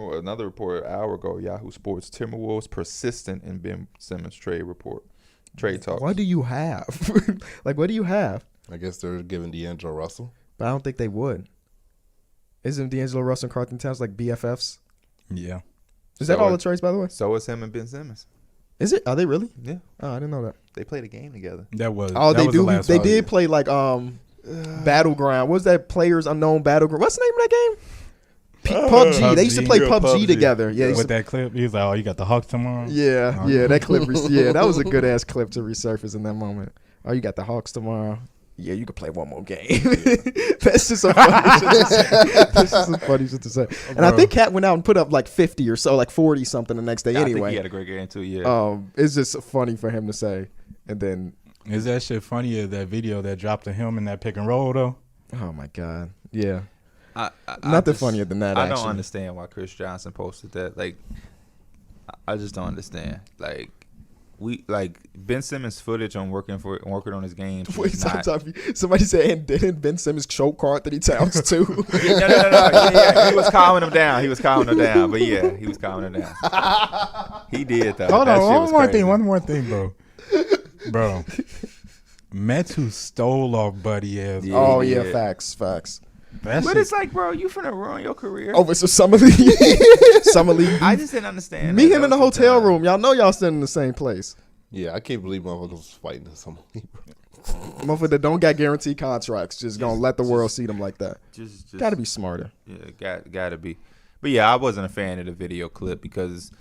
Another report an hour ago, Yahoo Sports, Timberwolves persistent in Ben Simmons trade talks. What do you have? Like, what do you have? I guess they're giving D'Angelo Russell. But I don't think they would. Isn't D'Angelo Russell and Carlton Towns like BFFs? Yeah. Is that all the trades, by the way? So is him and Ben Simmons. Is it? Are they really? Yeah. Oh, I didn't know that. They played a game together. Oh, they do. They did play like Battleground. What was that? Players Unknown Battleground. What's the name of that game? PUBG. They used to play PUBG together. Yeah. With that clip, he was like, "Oh, you got the Hawks tomorrow." Yeah, yeah. That clip. Yeah, that was a good ass clip to resurface in that moment. Oh, you got the Hawks tomorrow. Yeah, you can play one more game. That's just a funny shit to say. That's just a funny shit to say. And I think Cat went out and put up like 50 or so, like 40 something the next day anyway. I think he had a great game too, yeah. It's just funny for him to say. And then. Is that shit funnier, that video that dropped to him in that pick and roll, though? Oh, my God. Yeah. Nothing funnier than that, I don't understand why Chris Johnson posted that. Like, I just don't understand. Like, Ben Simmons' footage on working on his game. Wait, somebody said, and didn't Ben Simmons choke Carlton Towns too? No. Yeah. He was calming him down. But yeah, he was calming him down. He did though. Hold on, one more thing, bro. Metu stole off Buddy ass. Yeah, oh yeah, facts. But it's like, bro, you finna ruin your career. Over some Summer League. I just didn't understand. Meet him in the hotel room. Y'all know y'all staying in the same place. Yeah, I can't believe motherfuckers was fighting in Summer League. Motherfucker that don't got guaranteed contracts, just gonna let the world see them like that. Just gotta be smarter. Yeah, gotta be. But yeah, I wasn't a fan of the video clip because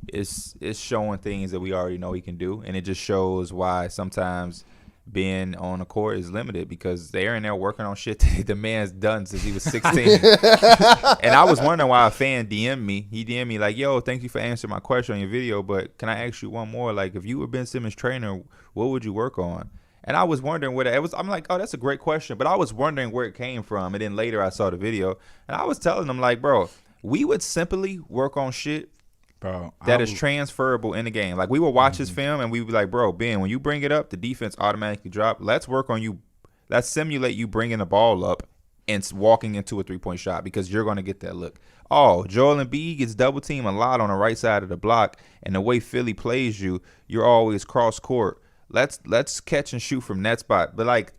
it's showing things that we already know he can do, and it just shows why sometimes being on the court is limited because they're in there working on shit that the man's done since he was 16. And I was wondering why a fan DM'd me. He DM'd me like, "Yo, thank you for answering my question on your video, but can I ask you one more? Like, if you were Ben Simmons' trainer, what would you work on?" And I was wondering what it was. I'm like, "Oh, that's a great question," but I was wondering where it came from. And then later I saw the video, and I was telling him like, "Bro, we would simply work on shit." Bro, that is transferable in the game. Like, we would watch his film and we would be like, "Bro, Ben, when you bring it up, the defense automatically drop. Let's work on you. Let's simulate you bringing the ball up and walking into a three-point shot because you're going to get that look." Oh, Joel Embiid gets double teamed a lot on the right side of the block, and the way Philly plays you, you're always cross court. Let's catch and shoot from that spot. But like,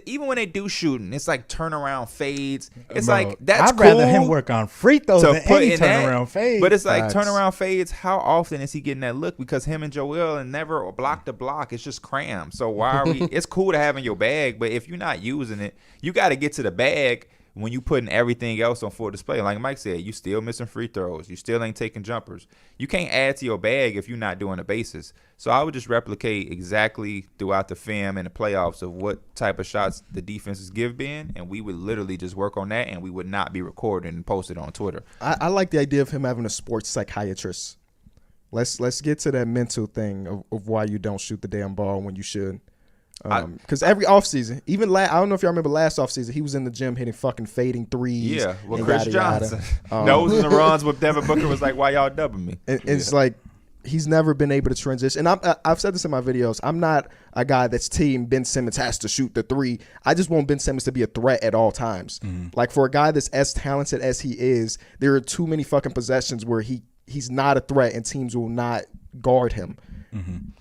even when they do shooting, it's like turnaround fades. It's like, that's I'd rather him work on free throws than any turnaround fades. But it's like turnaround fades. How often is he getting that look? Because him and Joel and never block to block. It's just cram. So why are we? It's cool to have in your bag, but if you're not using it, you got to get to the bag when you putting everything else on full display. Like Mike said, you still missing free throws. You still ain't taking jumpers. You can't add to your bag if you're not doing the bases. So I would just replicate exactly throughout the film and the playoffs of what type of shots the defenses give Ben, and we would literally just work on that, and we would not be recording and posted on Twitter. I like the idea of him having a sports psychiatrist. Let's get to that mental thing of why you don't shoot the damn ball when you should. Because every offseason, even I don't know if y'all remember last offseason, he was in the gym hitting fucking fading threes. Yeah, well, Chris Johnson. Those are the runs with Devin Booker was like, "Why y'all dubbing me?" It's like he's never been able to transition. And I've said this in my videos. I'm not a guy that's team Ben Simmons has to shoot the three. I just want Ben Simmons to be a threat at all times. Like, for a guy that's as talented as he is, there are too many fucking possessions where he's not a threat and teams will not guard him.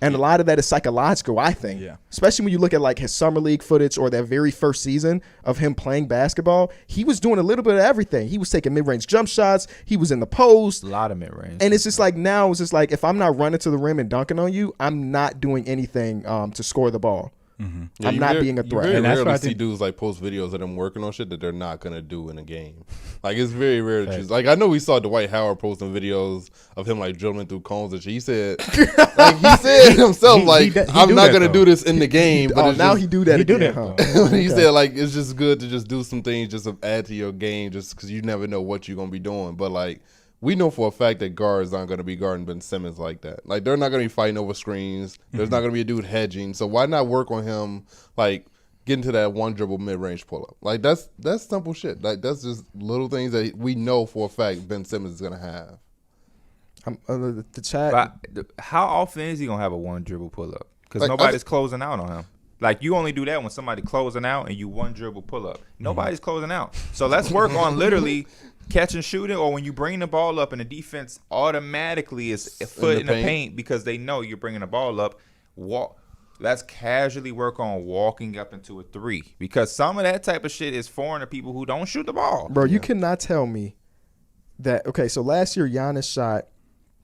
And a lot of that is psychological, I think. Yeah. Especially when you look at like his summer league footage or that very first season of him playing basketball, he was doing a little bit of everything. He was taking mid-range jump shots. He was in the post. A lot of mid-range. And it's just like now it's just like if I'm not running to the rim and dunking on you, I'm not doing anything to score the ball. Yeah, I'm not being a threat. You very rarely see dudes like post videos of them working on shit that they're not gonna do in a game. Like, it's very rare to choose. Like, I know we saw Dwight Howard posting videos of him like dribbling through cones and shit. He said, like he said himself, like I'm not gonna do this in the game. But now he do that again. He said like it's just good to just do some things just to add to your game, just because you never know what you're gonna be doing. But like, we know for a fact that guards aren't going to be guarding Ben Simmons like that. Like, they're not going to be fighting over screens. There's not going to be a dude hedging. So why not work on him, like, getting to that one dribble mid-range pull-up? Like, that's simple shit. Like, that's just little things that we know for a fact Ben Simmons is going to have. The chat. But how often is he going to have a one dribble pull-up? Because like, nobody's closing out on him. Like, you only do that when somebody closing out and you one dribble pull-up. Nobody's closing out. So let's work on literally catch and shooting, or when you bring the ball up and the defense automatically is a foot in the paint because they know you're bringing the ball up. Let's casually work on walking up into a three, because some of that type of shit is foreign to people who don't shoot the ball. Bro, you cannot tell me that. Okay, so last year Giannis shot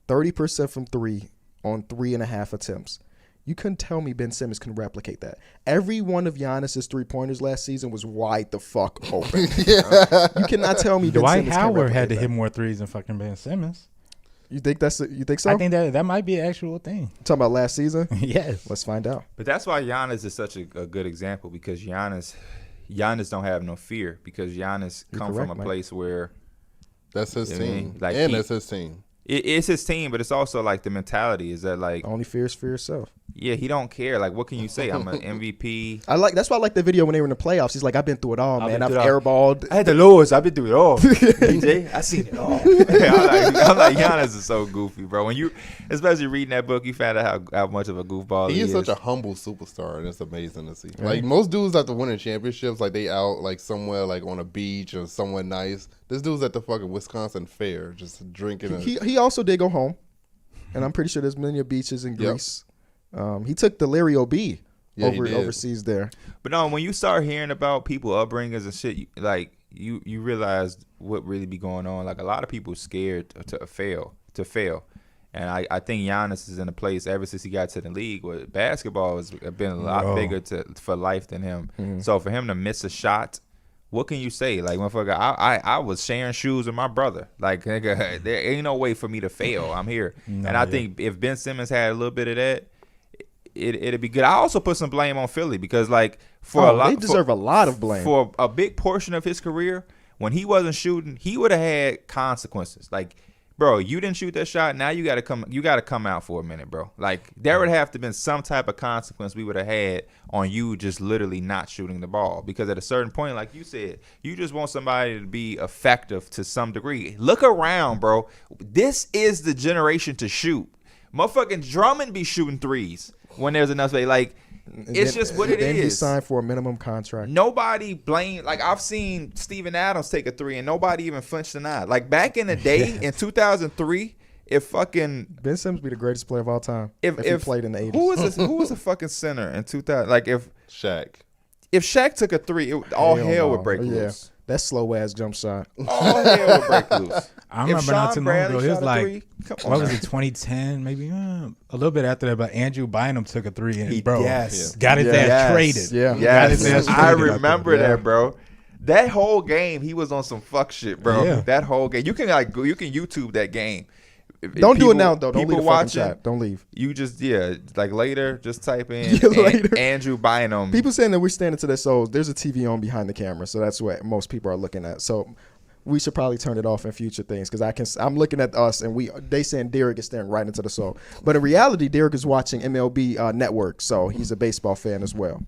30% from three on 3.5 attempts. You couldn't tell me Ben Simmons can replicate that. Every one of Giannis's 3-pointers last season was wide the fuck open. You cannot tell me Ben Dwight Simmons Howard can replicate had to that. hit more threes than fucking Ben Simmons. You think so? I think that might be an actual thing. Talking about last season? Yes. Let's find out. But that's why Giannis is such a good example, because Giannis don't have no fear, because Giannis come from a place where that's his team. Like that's his team. It's his team, but it's also like the mentality is that like only fear is for yourself. Yeah, he don't care. Like, what can you say? I'm an MVP. That's why I like the video when they were in the playoffs. He's like, I've been through it all, man. I've airballed. I had the lowest. I've been through it all. DJ, I seen it all. I'm like, Giannis is so goofy, bro. When you, especially reading that book, you found out how much of a goofball he is. He is such a humble superstar, and it's amazing to see. Like, most dudes after winning championships, like they out like somewhere like on a beach or somewhere nice. This dude's at the fucking Wisconsin Fair just drinking. He also did go home, and I'm pretty sure there's many beaches in Greece. He took the Larry O.B. overseas there. But no, when you start hearing about people upbringings and shit, you realize what really be going on. Like, a lot of people scared to fail. And I think Giannis is in a place ever since he got to the league where basketball has been a lot bigger for life than him. Mm-hmm. So for him to miss a shot, what can you say? Like, motherfucker, I was sharing shoes with my brother. Like, nigga, there ain't no way for me to fail. I'm here. I think if Ben Simmons had a little bit of that, it'd be good. I also put some blame on Philly because, like, they deserve a lot of blame. For a big portion of his career, when he wasn't shooting, he would have had consequences. Like, bro, you didn't shoot that shot. Now you got to come out for a minute, bro. Like, there would have to been some type of consequence we would have had on you just literally not shooting the ball. Because at a certain point, like you said, you just want somebody to be effective to some degree. Look around, bro. This is the generation to shoot. Motherfucking Drummond be shooting threes when there's enough space. Like, it's just what it is. Then he signed for a minimum contract. Nobody blame. Like, I've seen Steven Adams take a three and nobody even flinched an eye. Like, back in the day in 2003, if fucking Ben Simmons be the greatest player of all time if he played in the 80s. Who was a fucking center in 2000? Like, if Shaq took a three, all hell would break loose. That slow ass jump shot. All hell would break loose. I remember not too long ago. It was like, what was it, 2010, maybe a little bit after that. But Andrew Bynum took a three and got his ass traded. Yeah, got his ass traded. I remember that, bro. That whole game, he was on some fuck shit, bro. Yeah. That whole game, you can YouTube that game. Don't do it now, though. Don't leave the fucking chat. Don't leave. You just, like later, just type in Andrew Bynum. People saying that we're standing to their souls. There's a TV on behind the camera, so that's what most people are looking at. So we should probably turn it off in future things because I'm looking at us and they saying Derek is staring right into the soul. But in reality, Derek is watching MLB Network, so he's a baseball fan as well.